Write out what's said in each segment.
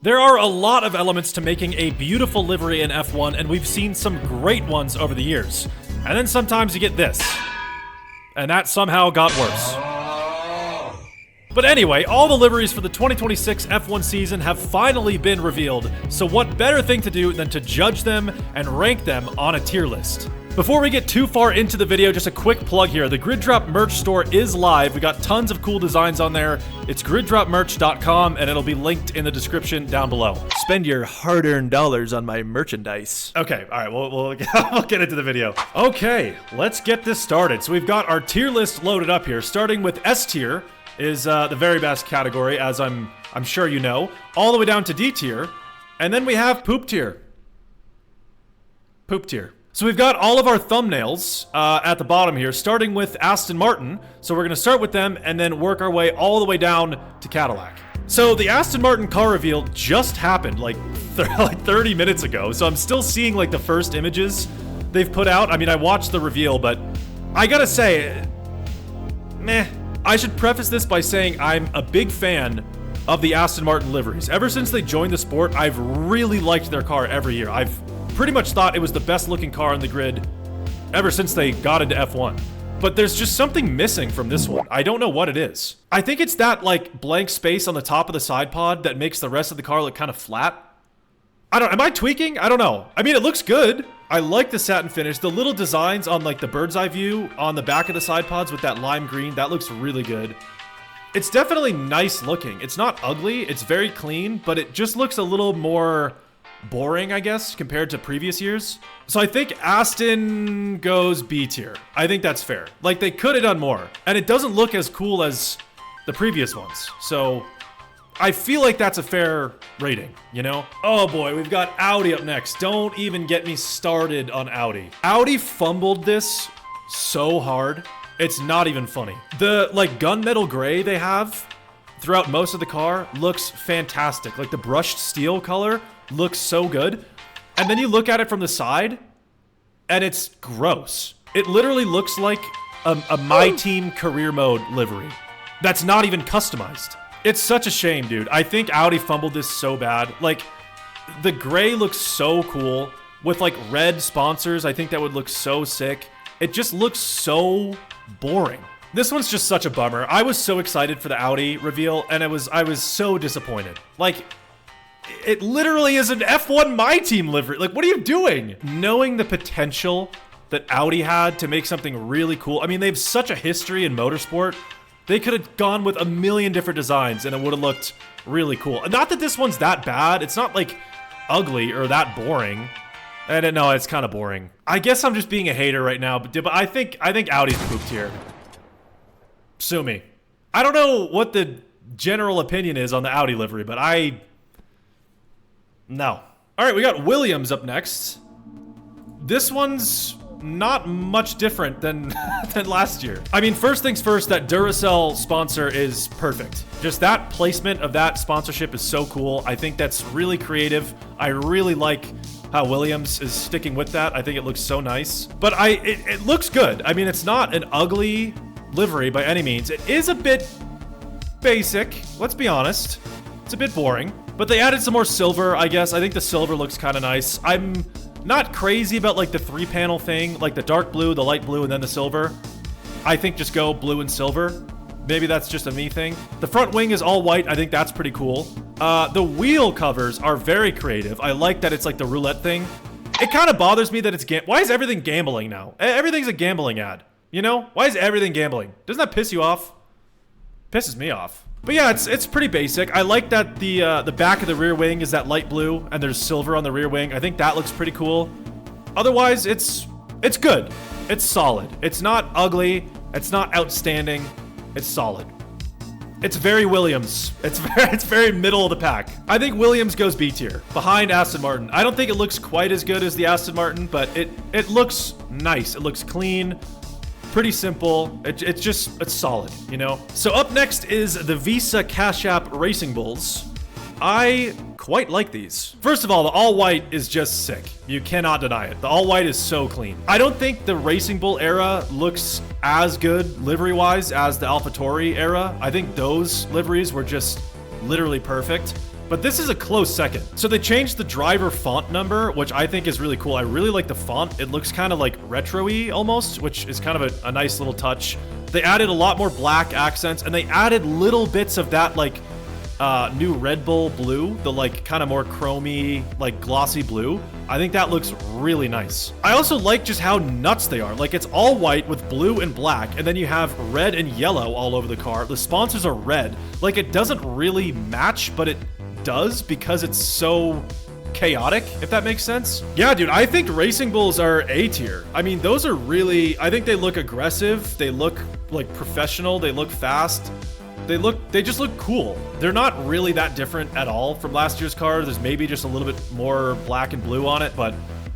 There are a lot of elements to making a beautiful livery in F1, and we've seen some great ones over the years. And then sometimes you get this. And that somehow got worse. But anyway, all the liveries for the 2026 F1 season have finally been revealed, so what better thing to do than to judge them and rank them on a tier list. Before we get too far into the video, just a quick plug here. The Grid Drop merch store is live. We got tons of cool designs on there. It's griddropmerch.com, and it'll be linked in the description down below. Spend your hard-earned dollars on my merchandise. Okay, all right, we'll get into the video. Okay, let's get this started. So we've got our tier list loaded up here, starting with S tier is the very best category, as I'm sure you know, all the way down to D tier, and then we have poop tier. Poop tier. So we've got all of our thumbnails at the bottom here, starting with Aston Martin. So we're gonna start with them and then work our way all the way down to Cadillac. So the Aston Martin car reveal just happened like 30 minutes ago. So I'm still seeing like the first images they've put out. I mean, I watched the reveal, but I gotta say, meh. I should preface this by saying I'm a big fan of the Aston Martin liveries. Ever since they joined the sport, I've really liked their car every year. I've pretty much thought it was the best looking car on the grid ever since they got into F1. But there's just something missing from this one. I don't know what it is. I think it's that like blank space on the top of the side pod that makes the rest of the car look kind of flat. Am I tweaking? I don't know. I mean, it looks good. I like the satin finish. The little designs on like the bird's eye view on the back of the side pods with that lime green, that looks really good. It's definitely nice looking. It's not ugly, it's very clean, but it just looks a little more boring, I guess, compared to previous years. So I think Aston goes B tier. I think that's fair. Like, they could have done more, and it doesn't look as cool as the previous ones. So I feel like that's a fair rating, you know? Oh boy, we've got Audi up next. Don't even get me started on Audi. Audi fumbled this so hard. It's not even funny. The like gunmetal gray they have throughout most of the car looks fantastic. Like the brushed steel color looks so good. And then you look at it from the side and it's gross. It literally looks like a My Team career mode livery that's not even customized. It's such a shame, dude. I think Audi fumbled this so bad. Like, the gray looks so cool. With, like, red sponsors, I think that would look so sick. It just looks so boring. This one's just such a bummer. I was so excited for the Audi reveal, and I was so disappointed. Like, it literally is an F1 My Team livery. Like, what are you doing? Knowing the potential that Audi had to make something really cool. I mean, they have such a history in motorsport. They could have gone with a million different designs and it would have looked really cool. Not that this one's that bad. It's not like ugly or that boring. And no, it's kind of boring. I guess I'm just being a hater right now, but I think Audi's pooped here. Sue me. I don't know what the general opinion is on the Audi livery, but no. All right, we got Williams up next. This one's not much different than last year. I mean, first things first, that Duracell sponsor is perfect. Just that placement of that sponsorship is so cool. I think that's really creative. I really like how Williams is sticking with that. I think it looks so nice. But it looks good. I mean, it's not an ugly livery by any means. It is a bit basic, let's be honest. It's a bit boring. But they added some more silver, I guess. I think the silver looks kind of nice. I'm not crazy about like the 3-panel thing, like the dark blue, the light blue, and then the silver. I think just go blue and silver. Maybe that's just a me thing. The front wing is all white. I think that's pretty cool. The wheel covers are very creative. I like that it's like the roulette thing. It kind of bothers me that it's why is everything gambling now? Everything's a gambling ad. You know? Why is everything gambling? Doesn't that piss you off? Pisses me off. But yeah, it's pretty basic. I like that the back of the rear wing is that light blue and there's silver on the rear wing. I think that looks pretty cool. Otherwise, it's good. It's solid. It's not ugly. It's not outstanding. It's solid. It's very Williams. It's very middle of the pack. I think Williams goes B tier, behind Aston Martin. I don't think it looks quite as good as the Aston Martin, but it looks nice. It looks clean. Pretty simple. It's solid, you know? So up next is the Visa Cash App Racing Bulls. I quite like these. First of all, the all-white is just sick. You cannot deny it. The all-white is so clean. I don't think the Racing Bull era looks as good livery-wise as the AlphaTauri era. I think those liveries were just literally perfect. But this is a close second. So they changed the driver font number, which I think is really cool. I really like the font. It looks kind of like retro-y almost, which is kind of a nice little touch. They added a lot more black accents, and they added little bits of that like new Red Bull blue, the like kind of more chromy, like glossy blue. I think that looks really nice. I also like just how nuts they are. Like it's all white with blue and black, and then you have red and yellow all over the car. The sponsors are red. Like it doesn't really match, but it does because it's so chaotic, if that makes sense. Yeah, dude, I think Racing Bulls are A tier. I mean, those are really, I think they look aggressive. They look like professional. They look fast. They just look cool. They're not really that different at all from last year's car. There's maybe just a little bit more black and blue on it, but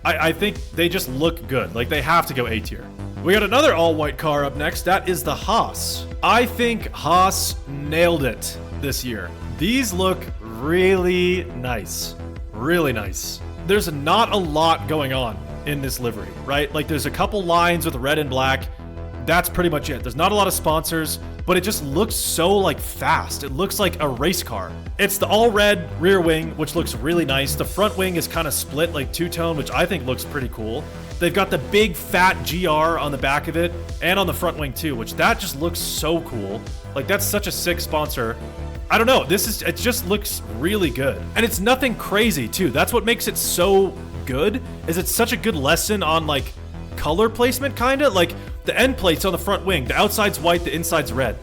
I think they just look good. Like they have to go A tier. We got another all-white car up next. That is the Haas. I think Haas nailed it this year. These look really nice. Really nice. There's not a lot going on in this livery, right? Like there's a couple lines with red and black. That's pretty much it. There's not a lot of sponsors, but it just looks so like fast. It looks like a race car. It's the all red rear wing, which looks really nice. The front wing is kind of split like two-tone, which I think looks pretty cool. They've got the big fat GR on the back of it and on the front wing too, which that just looks so cool. Like that's such a sick sponsor. I don't know, it just looks really good. And it's nothing crazy too. That's what makes it so good, is it's such a good lesson on like color placement kinda. Like the end plate's on the front wing, the outside's white, the inside's red.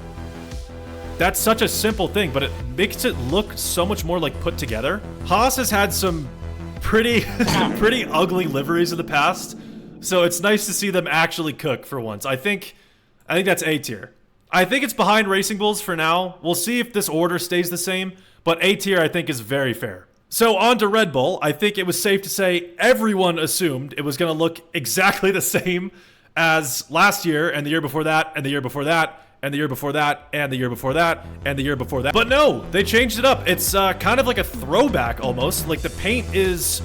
That's such a simple thing, but it makes it look so much more like put together. Haas has had some pretty ugly liveries in the past, so it's nice to see them actually cook for once. I think that's A tier. I think it's behind Racing Bulls for now. We'll see if this order stays the same, but A tier I think is very fair. So on to Red Bull. I think it was safe to say everyone assumed it was going to look exactly the same as last year and the year before that and the year before that and the year before that and the year before that and the year before that. But no, they changed it up. It's kind of like a throwback almost. Like the paint is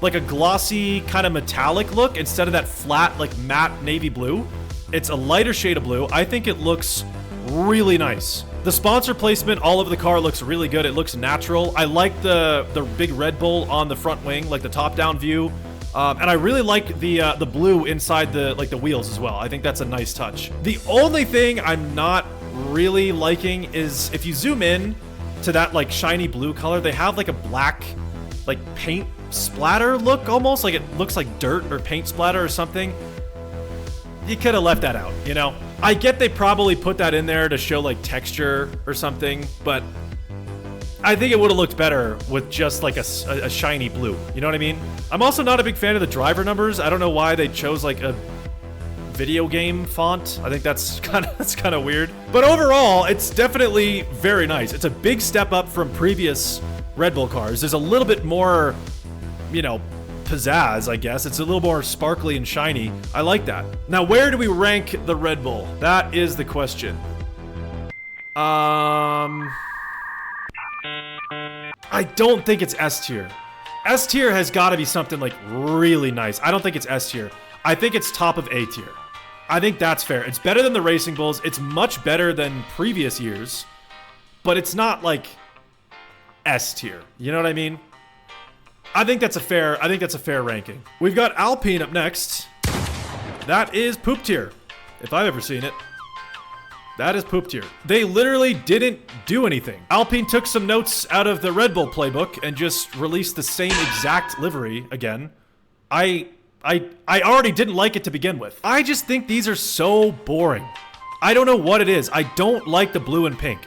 like a glossy kind of metallic look instead of that flat like matte navy blue. It's a lighter shade of blue. I think it looks really nice. The sponsor placement all over the car looks really good. It looks natural. I like the big Red Bull on the front wing, like the top-down view. And I really like the blue inside the wheels as well. I think that's a nice touch. The only thing I'm not really liking is if you zoom in to that like shiny blue color, they have like a black like paint splatter look almost. Like it looks like dirt or paint splatter or something. You could have left that out, you know? I get they probably put that in there to show like texture or something, but I think it would have looked better with just like a shiny blue. You know what I mean? I'm also not a big fan of the driver numbers. I don't know why they chose like a video game font. I think that's kind of weird. But overall, it's definitely very nice. It's a big step up from previous Red Bull cars. There's a little bit more, you know, pizzazz, I guess. It's a little more sparkly and shiny. I like that. Now, where do we rank the Red Bull? That is the question. I don't think it's S tier. S tier has got to be something like really nice. I don't think it's S tier. I think it's top of A tier. I think that's fair. It's better than the Racing Bulls. It's much better than previous years, but it's not like S tier. You know what I mean? I think that's a fair ranking. We've got Alpine up next. That is poop tier, if I've ever seen it. That is poop tier. They literally didn't do anything. Alpine took some notes out of the Red Bull playbook and just released the same exact livery again. I already didn't like it to begin with. I just think these are so boring. I don't know what it is. I don't like the blue and pink.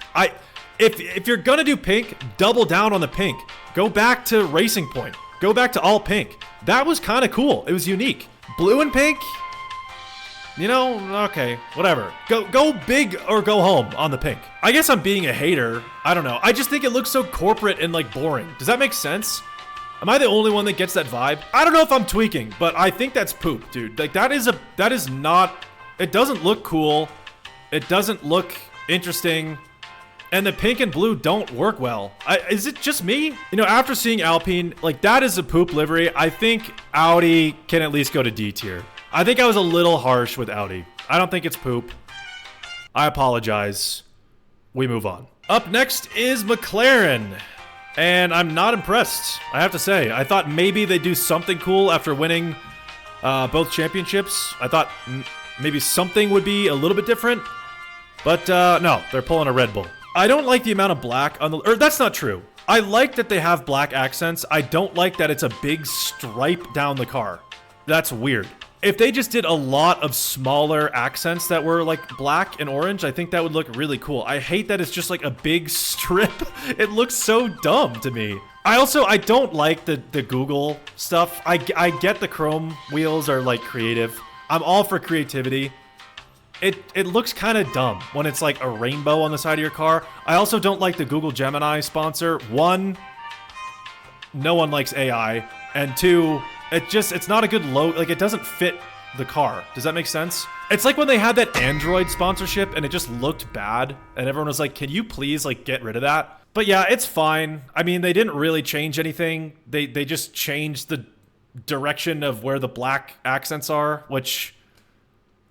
If you're gonna do pink, double down on the pink. Go back to Racing Point. Go back to all pink. That was kind of cool. It was unique. Blue and pink? You know, okay, whatever. Go big or go home on the pink. I guess I'm being a hater. I don't know. I just think it looks so corporate and like boring. Does that make sense? Am I the only one that gets that vibe? I don't know if I'm tweaking, but I think that's poop, dude. Like that is not, it doesn't look cool. It doesn't look interesting. And the pink and blue don't work well. Is it just me? You know, after seeing Alpine, like that is a poop livery. I think Audi can at least go to D tier. I think I was a little harsh with Audi. I don't think it's poop. I apologize. We move on. Up next is McLaren. And I'm not impressed, I have to say. I thought maybe they'd do something cool after winning both championships. I thought maybe something would be a little bit different. But no, they're pulling a Red Bull. I don't like the amount of black on the... Or that's not true. I like that they have black accents. I don't like that it's a big stripe down the car. That's weird. If they just did a lot of smaller accents that were like black and orange, I think that would look really cool. I hate that it's just like a big strip. It looks so dumb to me. I don't like the Google stuff. I get the chrome wheels are like creative. I'm all for creativity. It looks kind of dumb when it's like a rainbow on the side of your car. I also don't like the Google Gemini sponsor. One, no one likes AI. And two, it's not a good logo. Like, it doesn't fit the car. Does that make sense? It's like when they had that Android sponsorship and it just looked bad and everyone was like, can you please like get rid of that? But yeah, it's fine. I mean, they didn't really change anything. They just changed the direction of where the black accents are, which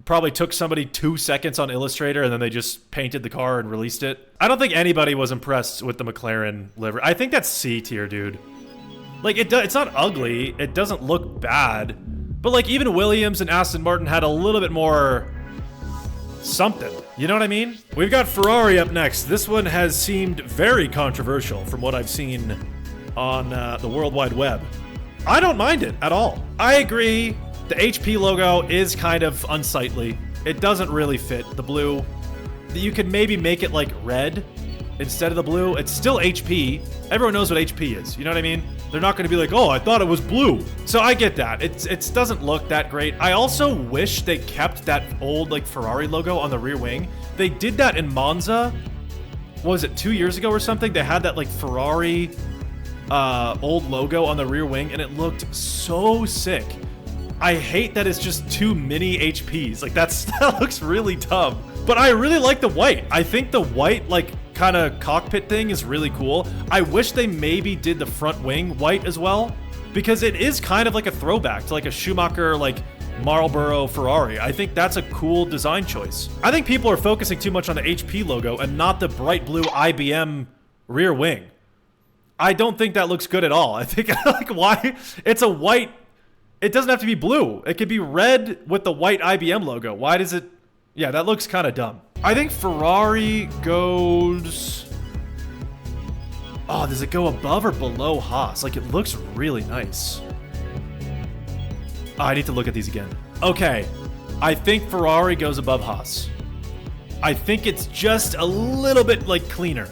probably took somebody 2 seconds on Illustrator, and then they just painted the car and released it. I don't think anybody was impressed with the McLaren livery. I think that's C tier, dude. Like, it's not ugly. It doesn't look bad. But, like, even Williams and Aston Martin had a little bit more something. You know what I mean? We've got Ferrari up next. This one has seemed very controversial from what I've seen on the World Wide Web. I don't mind it at all. I agree. The HP logo is kind of unsightly. It doesn't really fit the blue. You could maybe make it like red instead of the blue. It's still HP. Everyone knows what HP is. You know what I mean? They're not going to be like, oh, I thought it was blue. So I get that. It doesn't look that great. I also wish they kept that old like Ferrari logo on the rear wing. They did that in Monza. What was it, 2 years ago or something? They had that like Ferrari old logo on the rear wing, and it looked so sick. I hate that it's just too many HPs. Like, that looks really dumb. But I really like the white. I think the white, like, kind of cockpit thing is really cool. I wish they maybe did the front wing white as well, because it is kind of like a throwback to like a Schumacher, like, Marlboro Ferrari. I think that's a cool design choice. I think people are focusing too much on the HP logo and not the bright blue IBM rear wing. I don't think that looks good at all. I think, like, why? It's a white... It doesn't have to be blue. It could be red with the white IBM logo. Why does it... Yeah, that looks kind of dumb. I think Ferrari goes... Oh, does it go above or below Haas? Like, it looks really nice. Oh, I need to look at these again. Okay. I think Ferrari goes above Haas. I think it's just a little bit, like, cleaner.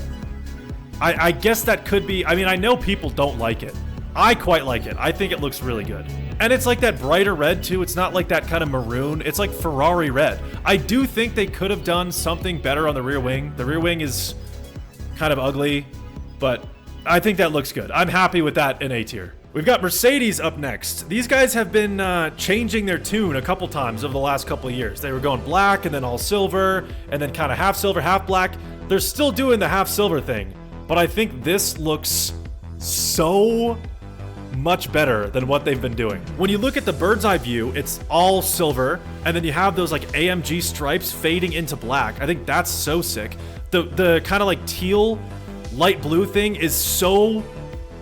I guess that could be... I mean, I know people don't like it. I quite like it. I think it looks really good. And it's like that brighter red too. It's not like that kind of maroon. It's like Ferrari red. I do think they could have done something better on the rear wing. The rear wing is kind of ugly, but I think that looks good. I'm happy with that in A tier. We've got Mercedes up next. These guys have been changing their tune a couple times over the last couple of years. They were going black and then all silver and then kind of half silver, half black. They're still doing the half silver thing, but I think this looks so much better than what they've been doing. When you look at the bird's eye view, it's all silver, and then you have those like AMG stripes fading into black. I think that's so sick. The kind of like teal light blue thing is so...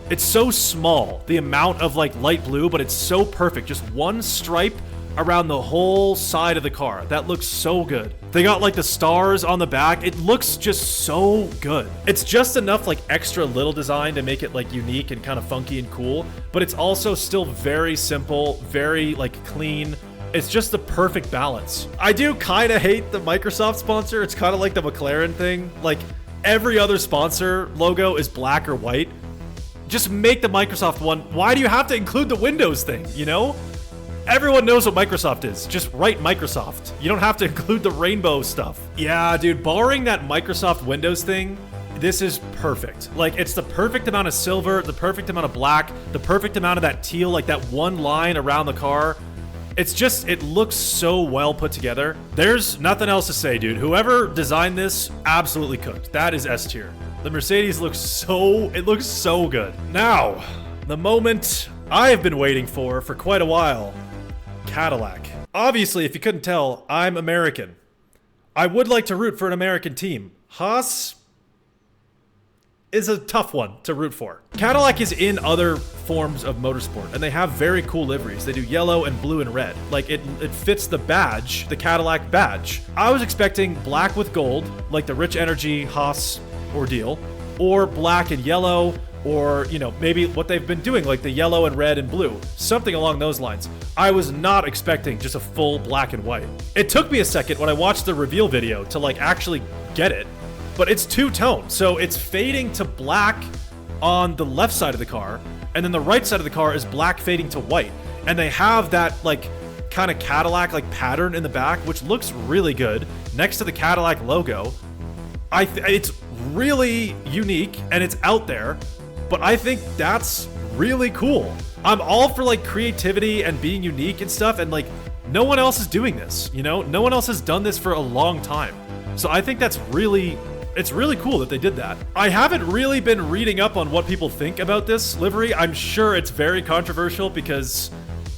It's so small, the amount of like light blue, but it's so perfect. Just one stripe around the whole side of the car. That looks so good. They got like the stars on the back. It looks just so good. It's just enough like extra little design to make it like unique and kind of funky and cool, but it's also still very simple, very like clean. It's just the perfect balance. I do kind of hate the Microsoft sponsor. It's kind of like the McLaren thing. Like every other sponsor logo is black or white. Just make the Microsoft one. Why do you have to include the Windows thing, you know? Everyone knows what Microsoft is. Just write Microsoft. You don't have to include the rainbow stuff. Yeah, dude, barring that Microsoft Windows thing, this is perfect. Like, it's the perfect amount of silver, the perfect amount of black, the perfect amount of that teal, like that one line around the car. It's just, it looks so well put together. There's nothing else to say, dude. Whoever designed this absolutely cooked. That is S tier. The Mercedes looks so, it looks so good. Now, the moment I have been waiting for quite a while. Cadillac. Obviously, if you couldn't tell, I'm American. I would like to root for an American team. Haas, is a tough one to root for. Cadillac is in other forms of motorsport, and they have very cool liveries. They do yellow and blue and red. Like, it fits the badge, the Cadillac badge. I was expecting black with gold, like the Rich Energy Haas ordeal, or black and yellow, or, you know, maybe what they've been doing, like the yellow and red and blue. Something along those lines. I was not expecting just a full black and white. It took me a second when I watched the reveal video to, like, actually get it. But it's two-tone, so it's fading to black on the left side of the car, and then the right side of the car is black fading to white. And they have that, like, kind of Cadillac, like, pattern in the back, which looks really good, next to the Cadillac logo. It's really unique, and it's out there, but I think that's really cool. I'm all for, like, creativity and being unique and stuff, and, like, no one else is doing this, you know? No one else has done this for a long time. So I think that's really... It's really cool that they did that. I haven't really been reading up on what people think about this livery. I'm sure it's very controversial because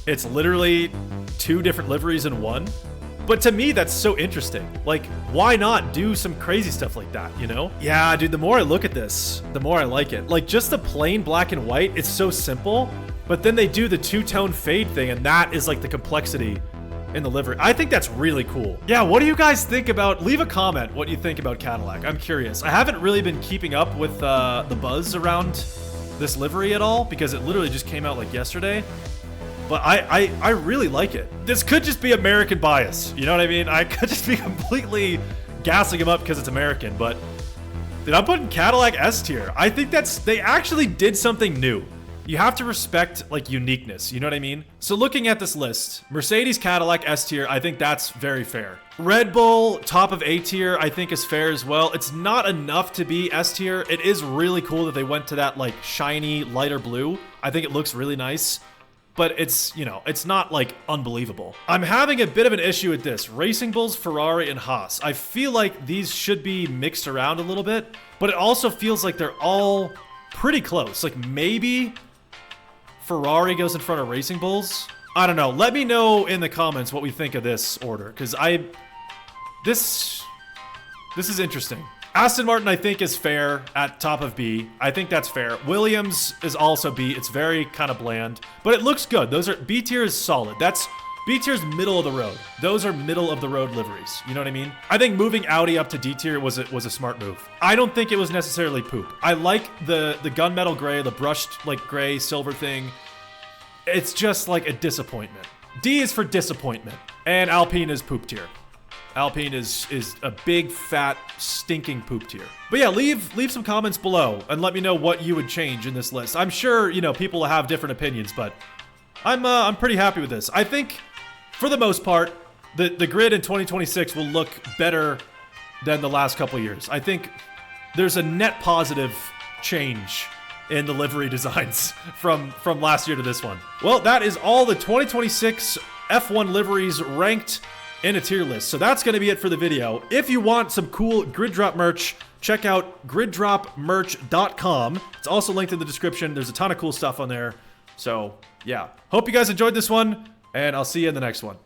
it's literally 2 different liveries in one. But to me, that's so interesting. Like, why not do some crazy stuff like that, you know? Yeah, dude, the more I look at this, the more I like it. Like, just the plain black and white, it's so simple. But then they do the two-tone fade thing, and that is like the complexity in the livery. I think that's really cool. Yeah, what do you guys think about... Leave a comment what you think about Cadillac. I'm curious. I haven't really been keeping up with the buzz around this livery at all because it literally just came out like yesterday. But I really like it. This could just be American bias. You know what I mean? I could just be completely gassing them up because it's American, but... Dude, I'm putting Cadillac S tier. I think that's... They actually did something new. You have to respect, like, uniqueness, you know what I mean? So looking at this list, Mercedes, Cadillac, S tier, I think that's very fair. Red Bull, top of A tier, I think is fair as well. It's not enough to be S tier. It is really cool that they went to that, like, shiny, lighter blue. I think it looks really nice. But it's, you know, it's not, like, unbelievable. I'm having a bit of an issue with this. Racing Bulls, Ferrari, and Haas. I feel like these should be mixed around a little bit, but it also feels like they're all pretty close. Like, maybe... Ferrari goes in front of Racing Bulls. I don't know. Let me know in the comments what we think of this order, because this is interesting. Aston Martin, I think, is fair at top of B. I think that's fair. Williams is also B. It's very kind of bland, but it looks good. Those are... B tier is solid. That's... B tier is middle of the road. Those are middle of the road liveries. You know what I mean? I think moving Audi up to D tier was a smart move. I don't think it was necessarily poop. I like the gunmetal gray, the brushed like gray silver thing. It's just like a disappointment. D is for disappointment, and Alpine is poop tier. Alpine is a big fat stinking poop tier. But yeah, leave some comments below and let me know what you would change in this list. I'm sure, you know, people have different opinions, but I'm pretty happy with this. I think, for the most part, the grid in 2026 will look better than the last couple of years. I think there's a net positive change in the livery designs from last year to this one. Well, that is all the 2026 F1 liveries ranked in a tier list. So that's going to be it for the video. If you want some cool Grid Drop merch, check out griddropmerch.com. It's also linked in the description. There's a ton of cool stuff on there. So, yeah. Hope you guys enjoyed this one, and I'll see you in the next one.